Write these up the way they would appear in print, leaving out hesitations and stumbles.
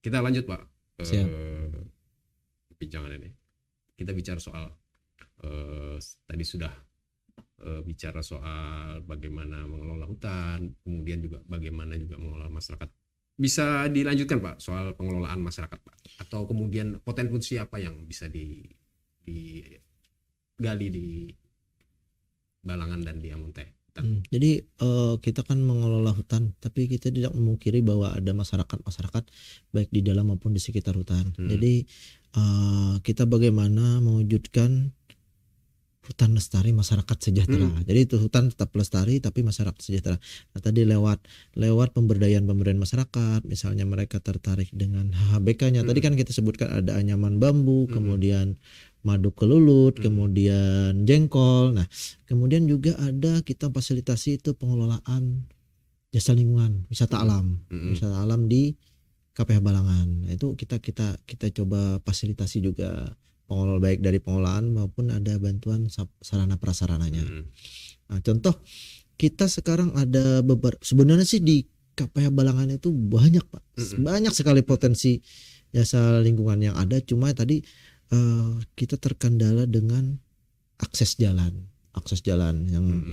Kita lanjut Pak. Siap. Bincangan ini. Kita bicara soal tadi sudah bicara soal bagaimana mengelola hutan, kemudian juga bagaimana juga mengelola masyarakat. Bisa dilanjutkan Pak soal pengelolaan masyarakat Pak, atau kemudian potensi apa yang bisa digali di Balangan dan di Amuntai? Jadi kita kan mengelola hutan, tapi kita tidak memungkiri bahwa ada masyarakat baik di dalam maupun di sekitar hutan. Jadi kita bagaimana mewujudkan hutan lestari, masyarakat sejahtera. Jadi itu hutan tetap lestari tapi masyarakat sejahtera. Nah, tadi lewat pemberdayaan masyarakat, misalnya mereka tertarik dengan HHBK-nya. Tadi kan kita sebutkan ada anyaman bambu, kemudian madu kelulut, kemudian jengkol. Nah, kemudian juga ada kita fasilitasi itu pengelolaan jasa lingkungan, wisata alam, wisata alam di KPH Balangan. Nah, itu kita coba fasilitasi juga pengelola, baik dari pengelolaan maupun ada bantuan sarana prasarananya. Nah, contoh kita sekarang ada beberapa, sebenarnya sih di KPH Balangan itu banyak Pak, banyak sekali potensi jasa lingkungan yang ada. Cuma tadi kita terkendala dengan akses jalan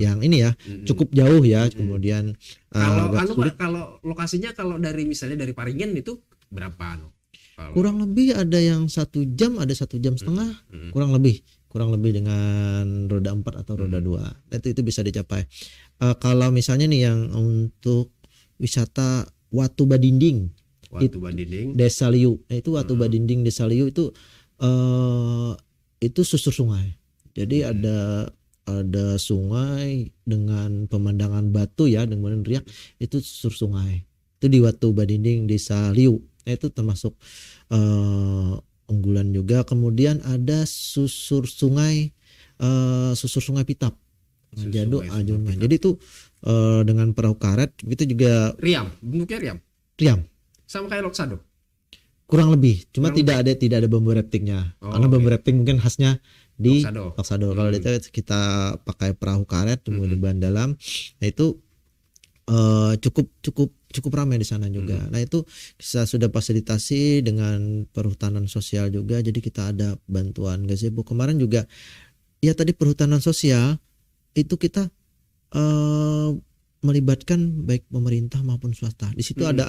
yang ini ya cukup jauh ya. Kemudian kalau lokasinya, kalau dari misalnya dari Paringin itu berapa? Kurang lebih ada yang 1 jam, ada 1 jam setengah, kurang lebih dengan roda 4 atau roda 2. Itu bisa dicapai. Kalau misalnya nih yang untuk wisata Watu Badinding, Desa Liu. Nah, itu Watu Badinding Desa Liu itu susur sungai. Jadi ada sungai dengan pemandangan batu ya, dengan riak, itu susur sungai. Itu di Watu Badinding Desa Liu. Nah, itu termasuk unggulan juga. Kemudian ada susur sungai Pitap, Jadu Ajungan. Jadi itu dengan perahu karet itu juga bentuknya riam sama kayak Loksado kurang lebih, cuma tidak ada bambu raftingnya. Karena bambu rafting mungkin khasnya di Loksado. Kalau itu kita pakai perahu karet kemudian ban dalam. Nah, itu cukup ramai di sana juga. Nah, itu kita sudah fasilitasi dengan perhutanan sosial juga. Jadi kita ada bantuan gazebo. Kemarin juga ya tadi perhutanan sosial itu kita melibatkan baik pemerintah maupun swasta. Di situ ada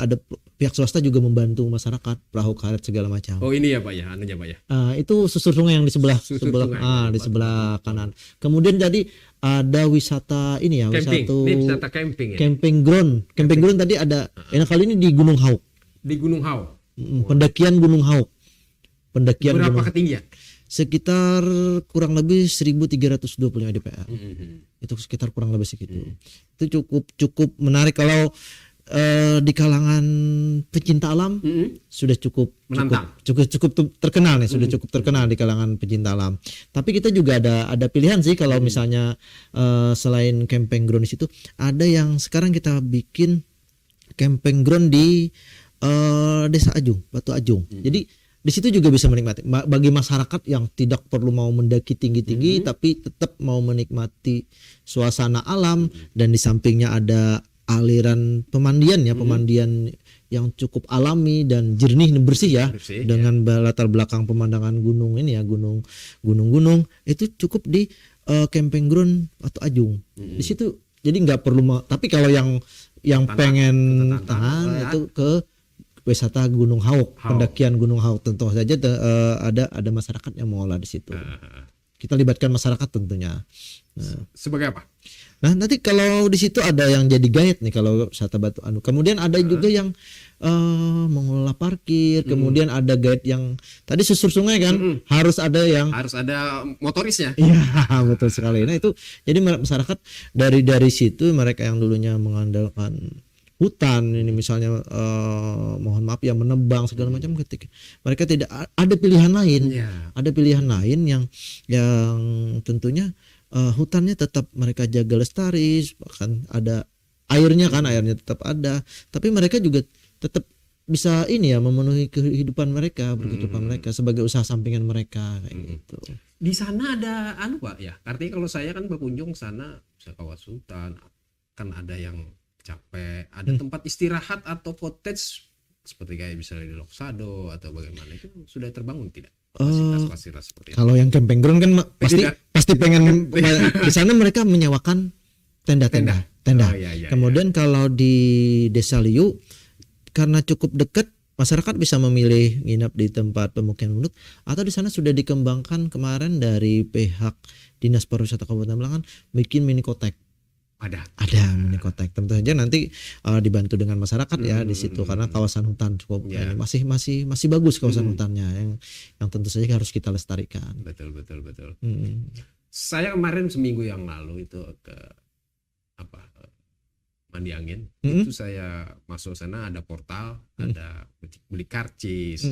pihak swasta juga membantu masyarakat, perahu karet segala macam. Oh, ini ya Pak ya, anunya Pak ya. Itu susur sungai yang di sebelah di sebelah kanan. Kemudian jadi ada wisata ini ya, wisata camping ya. Camping ground tadi ada. Enak kali ini di Gunung Hauk. Di Gunung Hauk. Pendakian Gunung Hauk. Berapa ketinggian? Sekitar kurang lebih 1325 DPR. Itu sekitar kurang lebih segitu. Itu cukup menarik kalau di kalangan pecinta alam sudah cukup terkenal nih, sudah cukup terkenal di kalangan pecinta alam. Tapi kita juga ada pilihan sih kalau misalnya selain camping ground di situ ada yang sekarang kita bikin camping ground di Desa Ajung, Batu Ajung. Jadi di situ juga bisa menikmati bagi masyarakat yang tidak perlu mau mendaki tinggi-tinggi tapi tetap mau menikmati suasana alam, dan di sampingnya ada aliran pemandian yang cukup alami dan jernih bersih ya, dengan latar belakang pemandangan gunung ini ya, gunung-gunung itu cukup di camping ground Batu Ajung. Di situ jadi nggak perlu tapi kalau yang pengen tahan itu ke wisata Gunung Hauk, pendakian Gunung Hauk tentu saja ada masyarakat yang mengolah di situ. Kita libatkan masyarakat tentunya. Sebagai apa? Nah, nanti kalau di situ ada yang jadi guide nih kalau wisata Batu Anu. Kemudian ada juga yang mengelola parkir, kemudian ada guide yang tadi susur sungai kan, harus ada motorisnya. Iya, betul sekali. Nah, itu jadi masyarakat dari situ, mereka yang dulunya mengandalkan hutan ini misalnya mohon maaf ya menebang segala macam, ketika mereka tidak ada pilihan lain, yang tentunya hutannya tetap mereka jaga lestari, bahkan ada airnya tetap ada, tapi mereka juga tetap bisa ini ya memenuhi kehidupan mereka, berkehidupan mereka sebagai usaha sampingan mereka kayak gitu. Di sana ada anu Pak ya. Artinya kalau saya kan berkunjung ke sana, bisa Kawas Hutan, kan ada yang capek, ada tempat istirahat atau cottage seperti kayak misalnya di Loksado atau bagaimana, itu sudah terbangun tidak? Fasilitas seperti itu. Kalau yang camping ground kan pasti Tidak. pasti pengen di sana mereka menyewakan tenda. Oh, iya, Kemudian kalau di Desa Liu karena cukup dekat, masyarakat bisa memilih nginap di tempat pemukiman penduduk atau di sana sudah dikembangkan kemarin dari pihak Dinas Pariwisata Kabupaten Belangan bikin mini kotek. Ada mini kotek. Tentu saja nanti dibantu dengan masyarakat ya di situ karena kawasan hutan cukup ini masih bagus kawasan hutannya yang tentu saja harus kita lestarikan. Betul. Saya kemarin seminggu yang lalu itu ke Mandi Angin, itu saya masuk sana, ada portal, ada beli karcis,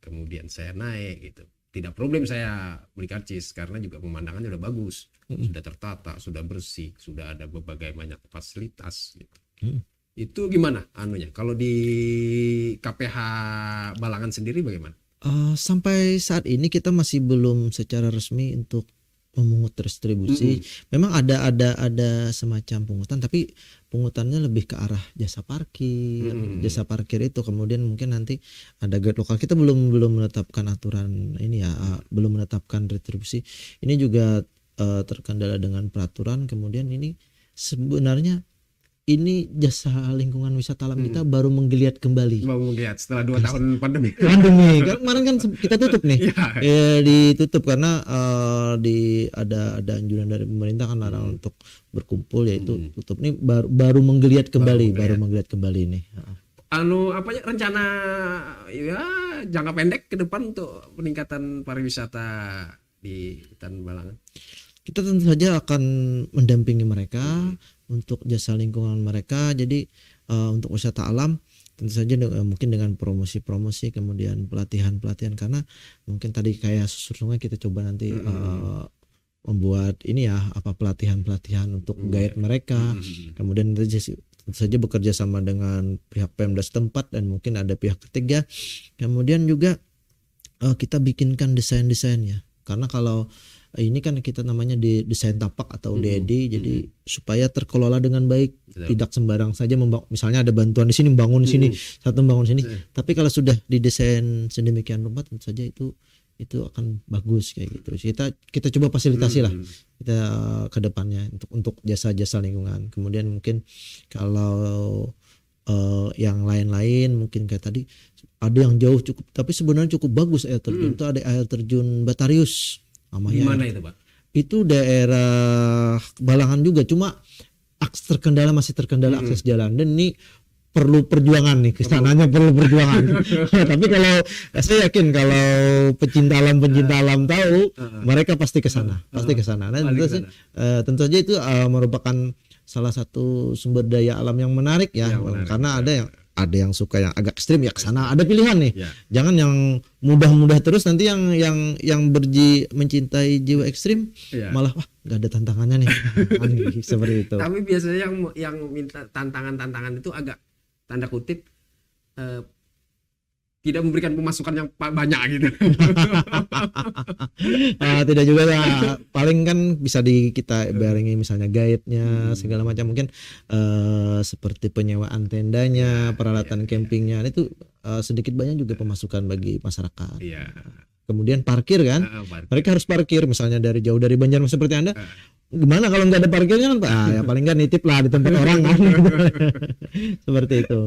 kemudian saya naik gitu. Tidak problem saya beli karcis karena juga pemandangannya udah bagus, sudah tertata, sudah bersih, sudah ada berbagai banyak fasilitas gitu. Itu gimana anunya? Kalau di KPH Balangan sendiri bagaimana? Sampai saat ini kita masih belum secara resmi untuk memungut distribusi. Memang ada semacam pungutan, tapi pungutannya lebih ke arah jasa parkir. Jasa parkir itu kemudian mungkin nanti ada guide lokal. Kita belum menetapkan aturan ini ya, belum menetapkan retribusi. Ini juga terkendala dengan peraturan. Kemudian ini sebenarnya ini jasa lingkungan wisata alam kita baru menggeliat kembali. Mau menggeliat setelah 2 tahun pandemi. Kemarin kan kita tutup nih. Ditutup karena ada anjuran dari pemerintah kan larang untuk berkumpul, yaitu tutup. Nih baru menggeliat kembali, nih. Rencana ya jangka pendek ke depan untuk peningkatan pariwisata di Hutan Balangan? Kita tentu saja akan mendampingi mereka untuk jasa lingkungan mereka. Jadi untuk wisata alam tentu saja mungkin dengan promosi, kemudian pelatihan karena mungkin tadi kayak susur sungai kita coba nanti membuat ini ya pelatihan untuk guide mereka. Kemudian tentu saja bekerja sama dengan pihak Pemda setempat dan mungkin ada pihak ketiga. Kemudian juga kita bikinkan desain-desainnya, karena kalau ini kan kita namanya di desain tapak atau DED, jadi supaya terkelola dengan baik. Tidak sembarang saja misalnya ada bantuan di sini membangun di sini, satu membangun sini. Tapi kalau sudah didesain sedemikian rupa tentu saja itu akan bagus kayak gitu. Kita coba fasilitasi lah kita ke depannya untuk jasa-jasa lingkungan. Kemudian mungkin kalau yang lain-lain mungkin kayak tadi ada yang jauh cukup, tapi sebenarnya cukup bagus air terjun. Itu ada air terjun Batarius. Di mana itu Pak? Itu daerah Balangan juga, cuma masih terkendala akses jalan, dan ini perlu perjuangan nih, kesananya perlu perjuangan. Tapi kalau saya yakin kalau pecinta alam tahu, mereka pasti ke sana, Nah, tentu saja itu merupakan salah satu sumber daya alam yang menarik ya, karena ada yang suka yang agak ekstrim ya ke sana, ada pilihan nih. Jangan yang mudah-mudah terus, nanti yang mencintai jiwa ekstrim malah nggak ada tantangannya nih. Seperti itu. Tapi biasanya yang minta tantangan itu agak tanda kutip tidak memberikan pemasukan yang banyak gitu. Tidak juga ya, paling kan bisa kita barengi misalnya guide-nya segala macam, mungkin seperti penyewaan tendanya, peralatan campingnya, itu sedikit banyak juga pemasukan bagi masyarakat. Kemudian parkir kan, mereka harus parkir misalnya jauh dari Banjarmasin seperti Anda. Gimana kalau nggak ada parkirnya kan Pak? Ya paling nggak nitip lah di tempat orang kan. Seperti itu.